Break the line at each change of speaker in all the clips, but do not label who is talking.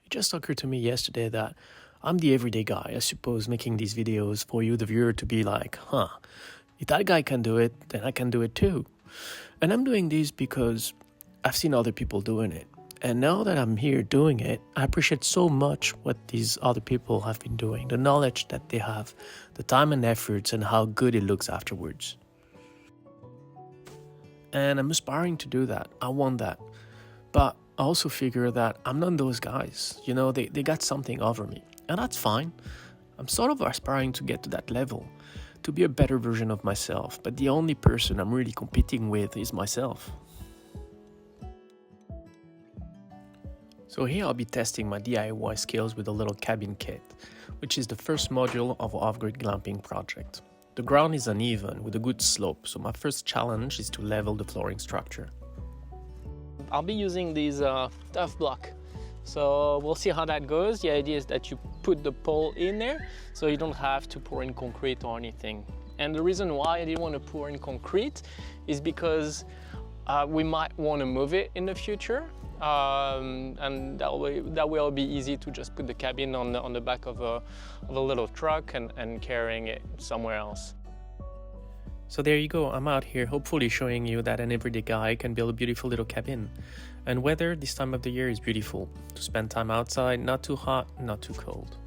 It just occurred to me yesterday that I'm the everyday guy, I suppose, making these videos for you, the viewer, to be like, if that guy can do it, then I can do it too. And I'm doing this because I've seen other people doing it. And now that I'm here doing it, I appreciate so much what these other people have been doing, the knowledge that they have, the time and efforts, and how good it looks afterwards. And I'm aspiring to do that. I want that. But I also figure that I'm not those guys. You know, they got something over me. And that's fine. I'm sort of aspiring to get to that level, to be a better version of myself. But the only person I'm really competing with is myself. So here I'll be testing my DIY skills with a little cabin kit, which is the first module of our off-grid glamping project. The ground is uneven with a good slope, so my first challenge is to level the flooring structure. I'll be using these TuffBlock, so we'll see how that goes. The idea is that you put the pole in there, so you don't have to pour in concrete or anything. And the reason why I didn't want to pour in concrete is because we might want to move it in the future. And that way it'll be easy to just put the cabin on the back of a little truck and carrying it somewhere else. So there you go, I'm out here hopefully showing you that an everyday guy can build a beautiful little cabin. And weather this time of the year is beautiful, to spend time outside, not too hot, not too cold.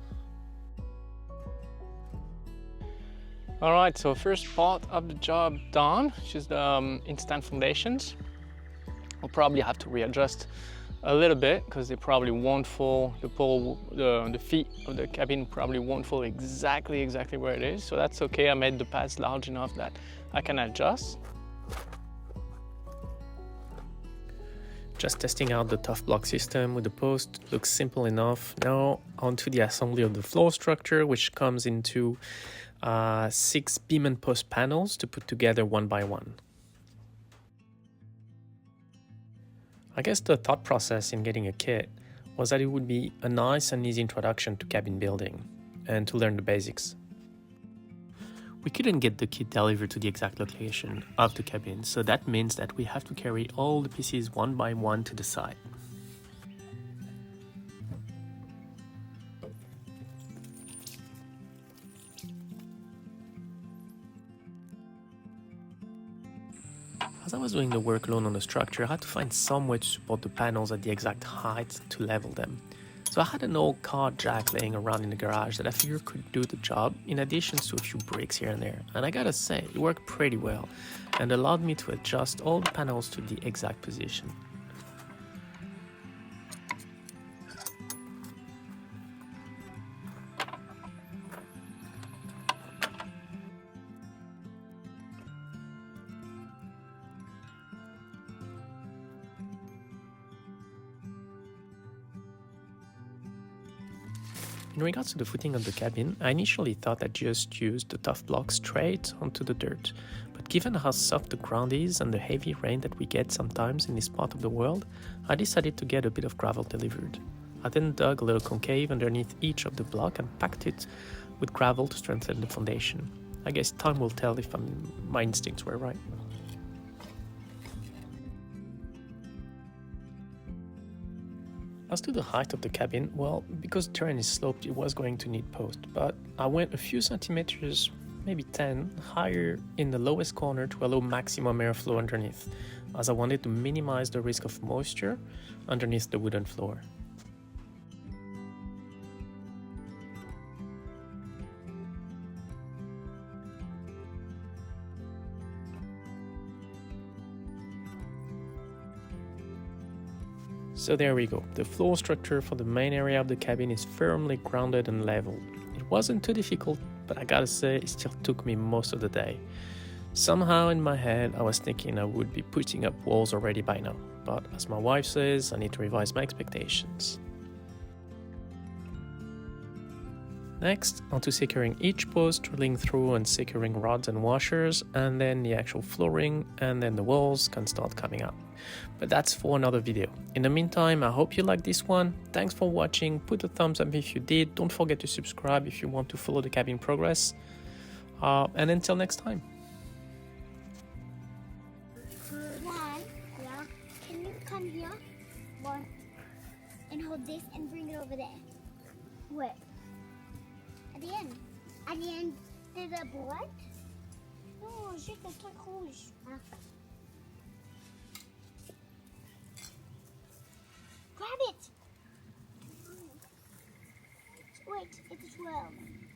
Alright, so first part of the job done, which is the instant foundations. We'll probably have to readjust a little bit because they probably won't fall, the feet of the cabin probably won't fall exactly where it is. So that's okay, I made the pads large enough that I can adjust. Just testing out the TuffBlock system with the post, looks simple enough. Now onto the assembly of the floor structure, which comes into 6 beam and post panels to put together one by one. I guess the thought process in getting a kit was that it would be a nice and easy introduction to cabin building and to learn the basics. We couldn't get the kit delivered to the exact location of the cabin, so that means that we have to carry all the pieces one by one to the site. As I was doing the work alone on the structure, I had to find some way to support the panels at the exact height to level them. So I had an old car jack laying around in the garage that I figured could do the job, in addition to a few bricks here and there. And I gotta say, it worked pretty well and allowed me to adjust all the panels to the exact position. In regards to the footing of the cabin, I initially thought I'd just use the TuffBlock straight onto the dirt, but given how soft the ground is and the heavy rain that we get sometimes in this part of the world, I decided to get a bit of gravel delivered. I then dug a little concave underneath each of the block and packed it with gravel to strengthen the foundation. I guess time will tell if my instincts were right. As to the height of the cabin, well, because the terrain is sloped, it was going to need post, but I went a few centimeters, maybe 10, higher in the lowest corner to allow maximum airflow underneath, as I wanted to minimize the risk of moisture underneath the wooden floor. So there we go, the floor structure for the main area of the cabin is firmly grounded and leveled. It wasn't too difficult, but I gotta say it still took me most of the day. Somehow in my head I was thinking I would be putting up walls already by now, but as my wife says, I need to revise my expectations. Next, onto securing each post, drilling through and securing rods and washers, and then the actual flooring, and then the walls can start coming up. But that's for another video. In the meantime, I hope you liked this one. Thanks for watching, put a thumbs up if you did, don't forget to subscribe if you want to follow the cabin progress, and until next time.
Dad, yeah, can you come here? And hold hold this and bring it over there. Where? At the end. At the end, there's a board? Non, juste le truc rouge. Ah. Grab it! Wait, it's 12.